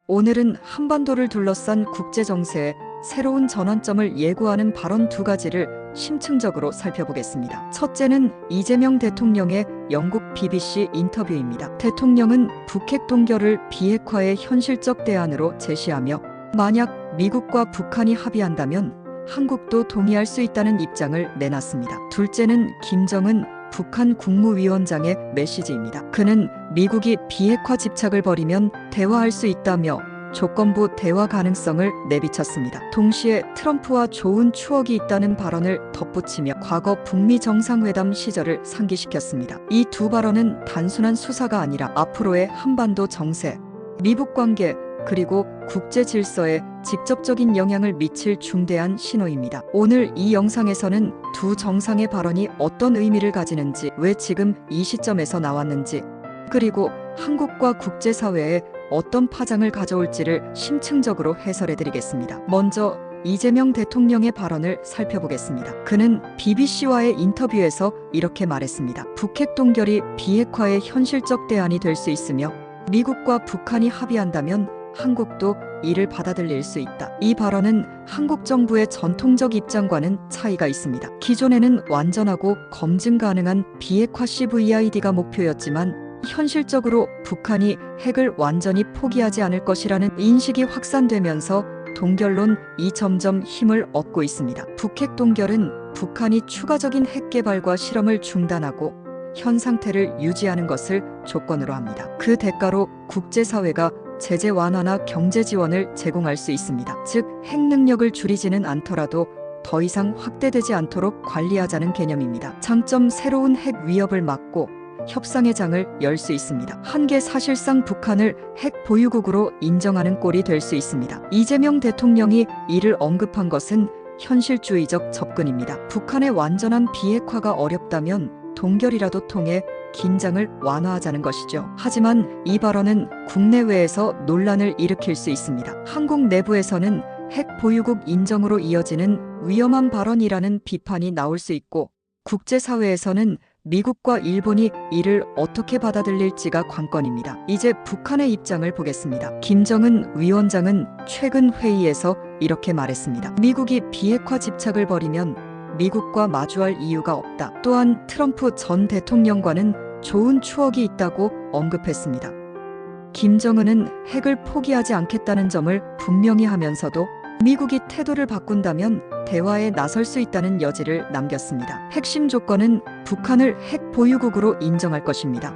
오늘은 한반도를 둘러싼 국제 정세에 새로운 전환점을 예고하는 발언 두 가지를 심층적으로 살펴보겠습니다. 첫째는 이재명 대통령의 영국 BBC 인터뷰입니다. 대통령은 북핵 동결을 비핵화의 현실적 대안으로 제시하며 만약 미국과 북한이 합의한다면 한국도 동의할 수 있다는 입장을 내놨습니다. 둘째는 김정은 북한 국무위원장의 메시지입니다. 그는 미국이 비핵화 집착을 벌이면 대화할 수 있다며 조건부 대화 가능성을 내비쳤습니다. 동시에 트럼프와 좋은 추억이 있다는 발언을 덧붙이며 과거 북미 정상회담 시절을 상기시켰습니다. 이 두 발언은 단순한 수사가 아니라 앞으로의 한반도 정세, 미북 관계, 그리고 국제 질서에 직접적인 영향을 미칠 중대한 신호입니다. 오늘 이 영상에서는 두 정상의 발언이 어떤 의미를 가지는지, 왜 지금 이 시점에서 나왔는지, 그리고 한국과 국제사회에 어떤 파장을 가져올지를 심층적으로 해설해드리겠습니다. 먼저 이재명 대통령의 발언을 살펴보겠습니다. 그는 BBC와의 인터뷰에서 이렇게 말했습니다. 북핵 동결이 비핵화의 현실적 대안이 될 수 있으며 미국과 북한이 합의한다면 한국도 이를 받아들일 수 있다. 이 발언은 한국 정부의 전통적 입장과는 차이가 있습니다. 기존에는 완전하고 검증 가능한 비핵화 CVID가 목표였지만 현실적으로 북한이 핵을 완전히 포기하지 않을 것이라는 인식이 확산되면서 동결론이 점점 힘을 얻고 있습니다. 북핵 동결은 북한이 추가적인 핵 개발과 실험을 중단하고 현 상태를 유지하는 것을 조건으로 합니다. 그 대가로 국제사회가 제재 완화나 경제 지원을 제공할 수 있습니다. 즉, 핵 능력을 줄이지는 않더라도 더 이상 확대되지 않도록 관리하자는 개념입니다. 장점, 새로운 핵 위협을 막고 협상의 장을 열 수 있습니다. 한계, 사실상 북한을 핵 보유국으로 인정하는 꼴이 될 수 있습니다. 이재명 대통령이 이를 언급한 것은 현실주의적 접근입니다. 북한의 완전한 비핵화가 어렵다면 동결이라도 통해 긴장을 완화하자는 것이죠. 하지만 이 발언은 국내외에서 논란을 일으킬 수 있습니다. 한국 내부에서는 핵 보유국 인정으로 이어지는 위험한 발언이라는 비판이 나올 수 있고, 국제사회에서는 미국과 일본이 이를 어떻게 받아들일지가 관건입니다. 이제 북한의 입장을 보겠습니다. 김정은 위원장은 최근 회의에서 이렇게 말했습니다. 미국이 비핵화 집착을 벌이면 미국과 마주할 이유가 없다. 또한 트럼프 전 대통령과는 좋은 추억이 있다고 언급했습니다. 김정은은 핵을 포기하지 않겠다는 점을 분명히 하면서도 미국이 태도를 바꾼다면 대화에 나설 수 있다는 여지를 남겼습니다. 핵심 조건은 북한을 핵 보유국으로 인정할 것입니다.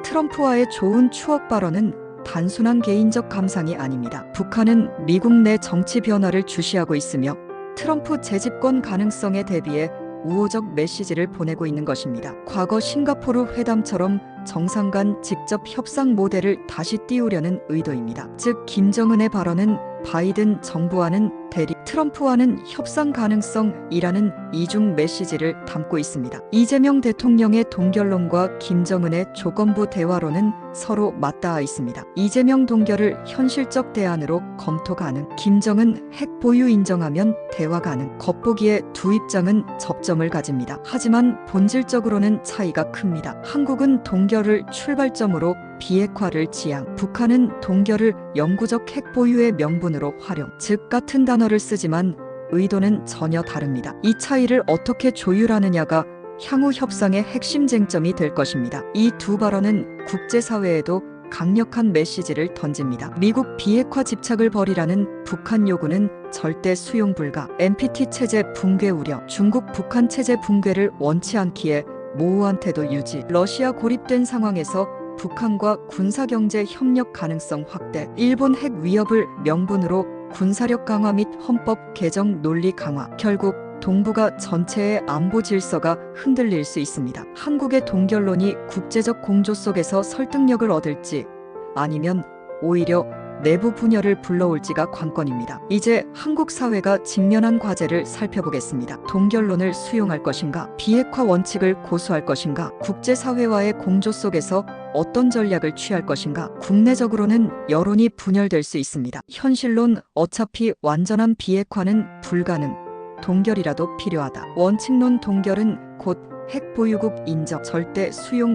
트럼프와의 좋은 추억 발언은 단순한 개인적 감상이 아닙니다. 북한은 미국 내 정치 변화를 주시하고 있으며 트럼프 재집권 가능성에 대비해 우호적 메시지를 보내고 있는 것입니다. 과거 싱가포르 회담처럼 정상 간 직접 협상 모델을 다시 띄우려는 의도입니다. 즉, 김정은의 발언은 바이든 정부와는 대립, 트럼프와는 협상 가능성이라는 이중 메시지를 담고 있습니다. 이재명 대통령의 동결론과 김정은의 조건부 대화론은 서로 맞닿아 있습니다. 이재명 동결을 현실적 대안으로 검토 가능, 김정은 핵 보유 인정하면 대화 가능. 겉보기에 두 입장은 접점을 가집니다. 하지만 본질적으로는 차이가 큽니다. 한국은 동결을 출발점으로 비핵화를 지향, 북한은 동결을 영구적 핵 보유의 명분으로 활용, 즉 같은 단어를 쓰지만 의도는 전혀 다릅니다. 이 차이를 어떻게 조율하느냐가 향후 협상의 핵심 쟁점이 될 것입니다. 이 두 발언은 국제사회에도 강력한 메시지를 던집니다. 미국 비핵화 집착을 벌이라는 북한 요구는 절대 수용 불가, NPT 체제 붕괴 우려, 중국 북한 체제 붕괴를 원치 않기에 모호한 태도 유지, 러시아 고립된 상황에서 북한과 군사경제 협력 가능성 확대, 일본 핵 위협을 명분으로 군사력 강화 및 헌법 개정 논리 강화, 결국 동북아 전체의 안보 질서가 흔들릴 수 있습니다. 한국의 동결론이 국제적 공조 속에서 설득력을 얻을지 아니면 오히려 내부 분열을 불러올지가 관건입니다. 이제 한국 사회가 직면한 과제를 살펴보겠습니다. 동결론을 수용할 것인가? 비핵화 원칙을 고수할 것인가? 국제사회와의 공조 속에서 어떤 전략을 취할 것인가? 국내적으로는 여론이 분열될 수 있습니다. 현실론, 어차피 완전한 비핵화는 불가능, 동결이라도 필요하다. 원칙론, 동결은 곧 핵 보유국 인정, 절대 수용.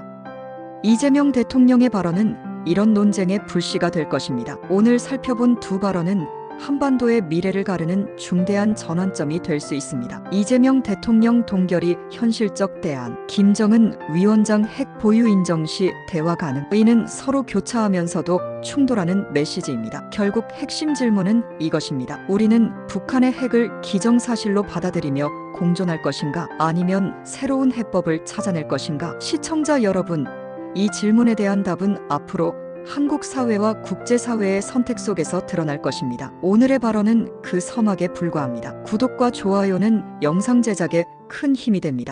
이재명 대통령의 발언은 이런 논쟁의 불씨가 될 것입니다. 오늘 살펴본 두 발언은 한반도의 미래를 가르는 중대한 전환점이 될 수 있습니다. 이재명 대통령 동결이 현실적 대안, 김정은 위원장 핵 보유 인정 시 대화 가능. 이는 서로 교차하면서도 충돌하는 메시지입니다. 결국 핵심 질문은 이것입니다. 우리는 북한의 핵을 기정사실로 받아들이며 공존할 것인가? 아니면 새로운 해법을 찾아낼 것인가? 시청자 여러분, 이 질문에 대한 답은 앞으로 한국 사회와 국제사회의 선택 속에서 드러날 것입니다. 오늘의 발언은 그 서막에 불과합니다. 구독과 좋아요는 영상 제작에 큰 힘이 됩니다.